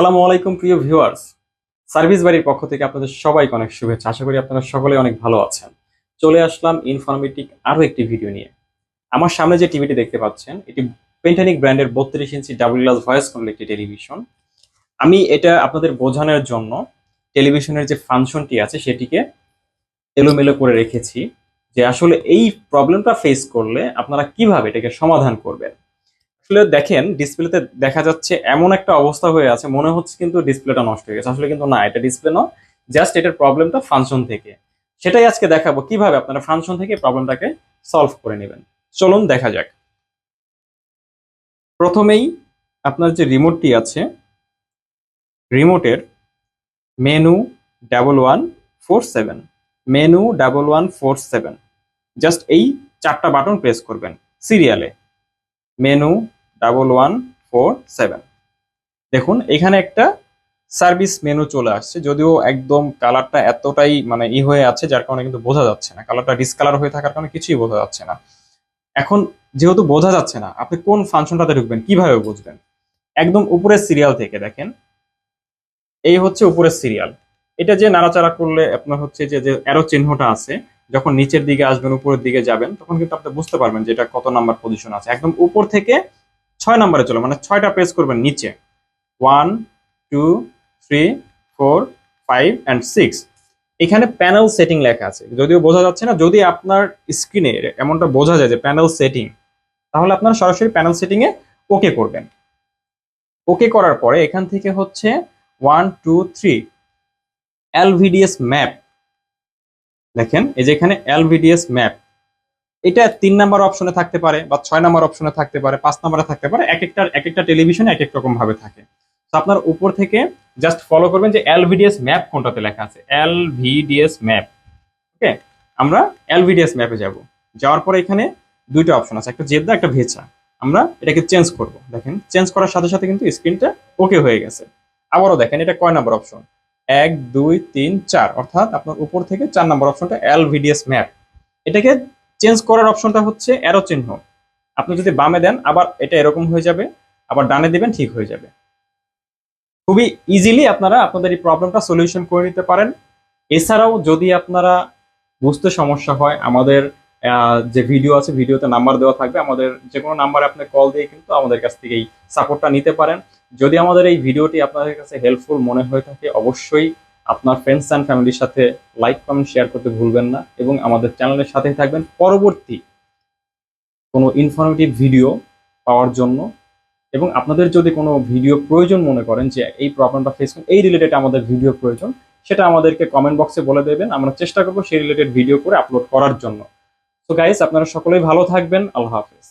আসসালামু আলাইকুম প্রিয় ভিউয়ার্স। সার্ভিস বাড়ির পক্ষ থেকে আপনাদের সবাইকে অনেক শুভেচ্ছা। আশা করি আপনারা সকলে অনেক ভালো আছেন। চলে আসলাম ইনফরমেটিভ আরো একটি ভিডিও নিয়ে। আমার সামনে যে টিভিটি দেখতে পাচ্ছেন এটি পেন্টানিক ব্র্যান্ডের 32 ইঞ্চি ডাবল গ্লাস ভয়েস কন্ট্রোল একটি টেলিভিশন। আমি এটা আপনাদের বোঝানোর জন্য টেলিভিশনের যে ফাংশনটি আছে সেটিকে এলোমেলো করে রেখেছি, যে আসলে এই প্রবলেমটা ফেস করলে আপনারা কিভাবে এটাকে সমাধান করবেন। আসলে দেখেন ডিসপ্লেতে দেখা যাচ্ছে এমন একটা অবস্থা হয়ে আছে, মনে হচ্ছে কিন্তু ডিসপ্লেটা নষ্ট হয়ে গেছে। আসলে কিন্তু না, এটা ডিসপ্লে নয়, জাস্ট এটার প্রবলেমটা ফাংশন থেকে। সেটাই আজকে দেখাবো কিভাবে আপনারা ফাংশন থেকে প্রবলেমটাকে সলভ করে নেবেন। চলুন দেখা যাক। প্রথমেই আপনার যে রিমোটটি আছে, রিমোটের মেনু 1147, মেনু 1147, জাস্ট এই চারটা বাটন প্রেস করবেন সিরিয়ালে। মেনু 1147, দেখুন এখানে একটা সার্ভিস মেনু চলে আসছে, যদিও একদম কালারটা এতটাই মানে হয়ে আছে যার কারণে কিন্তু বোঝা যাচ্ছে না, কালারটা ডিসকালার হয়ে থাকার কারণে কিছুই বোঝা যাচ্ছে না। এখন যেহেতু বোঝা যাচ্ছে না, আপনি কোন ফাংশনটাতে ঢুকবেন কিভাবে বুঝবেন? একদম উপরের সিরিয়াল থেকে দেখেন, এই হচ্ছে উপরের সিরিয়াল। এটা যে নাড়াচাড়া করলে আপনার হচ্ছে যে যে অ্যারো চিহ্নটা আছে, যখন নিচের দিকে আসবেন উপরের দিকে যাবেন তখন কিন্তু আপনি বুঝতে পারবেন যে এটা কত নাম্বার পজিশন আছে। একদম উপর থেকে 6 নম্বরে চলো, মানে 6টা প্রেস করবেন নিচে। 1, 2, 3, 4, 5 and 6। এখানে প্যানেল সেটিং লেখা আছে, যদিও বোঝা যাচ্ছে না। যদি আপনার স্ক্রিনে এমনটা বোঝা যায় যে প্যানেল সেটিং, তাহলে আপনারা সরাসরি প্যানেল সেটিং এ ওকে করবেন। ওকে করার পরে এখান থেকে হচ্ছে 1, 2, 3 এলভিডিএস ম্যাপ, দেখেন এই যে এখানে এলভিডিএস ম্যাপ, এটা 3 নাম্বার অপশনে থাকতে পারে বা 6 নাম্বার অপশনে থাকতে পারে, 5 নাম্বারে থাকতে পারে। এক একটা টেলিভিশনে এক এক রকম ভাবে থাকে। তো আপনার উপর থেকে জাস্ট ফলো করবেন যে এলভিডিএস ম্যাপ কোনটাতে লেখা আছে, এলভিডিএস ম্যাপ। ওকে, আমরা এলভিডিএস ম্যাপে যাব। যাওয়ার পরে এখানে দুইটা অপশন আছে, একটা জেদ্দা একটা ভেচা। আমরা এটাকে চেঞ্জ করব। দেখেন চেঞ্জ করার সাথে সাথে কিন্তু স্ক্রিনটা ওকে হয়ে গেছে। আবারও দেখেন এটা কয় নাম্বার অপশন, 1, 2, 3, 4, অর্থাৎ আপনার উপর থেকে 4 নাম্বার অপশনটা এলভিডিএস ম্যাপ। এটাকে চেঞ্জ করার অপশনটা হচ্ছে অ্যারো চিহ্ন। আপনি যদি বামে দেন আবার এটা এরকম হয়ে যাবে, আবার ডানে দিবেন ঠিক হয়ে যাবে। খুবই ইজিলি আপনারা আপনাদের এই প্রবলেমটা সলিউশন করে নিতে পারেন। এছাড়াও যদি আপনারা বুঝতে সমস্যা হয়, আমাদের যে ভিডিও আছে ভিডিওতে নাম্বার দেওয়া থাকবে, আমাদের যে কোনো নাম্বারে আপনি কল দিয়ে কিন্তু আমাদের কাছ থেকে এই সাপোর্টটা নিতে পারেন। যদি আমাদের এই ভিডিওটি আপনাদের কাছে হেল্পফুল মনে হয়ে থাকে, অবশ্যই আপনার ফ্রেন্ডস অ্যান্ড ফ্যামিলির সাথে লাইক কমেন্ট শেয়ার করতে ভুলবেন না, এবং আমাদের চ্যানেলের সাথেই থাকবেন পরবর্তী কোনো ইনফরমেটিভ ভিডিও পাওয়ার জন্য। এবং আপনাদের যদি কোনো ভিডিও প্রয়োজন মনে করেন যে এই প্রবলেমটা ফেস করেন, এই রিলেটেড আমাদের ভিডিও প্রয়োজন, সেটা আমাদেরকে কমেন্ট বক্সে বলে দেবেন। আমরা চেষ্টা করবো সেই রিলেটেড ভিডিও করে আপলোড করার জন্য। তো গাইস, আপনারা সকলেই ভালো থাকবেন। আল্লাহ হাফেজ।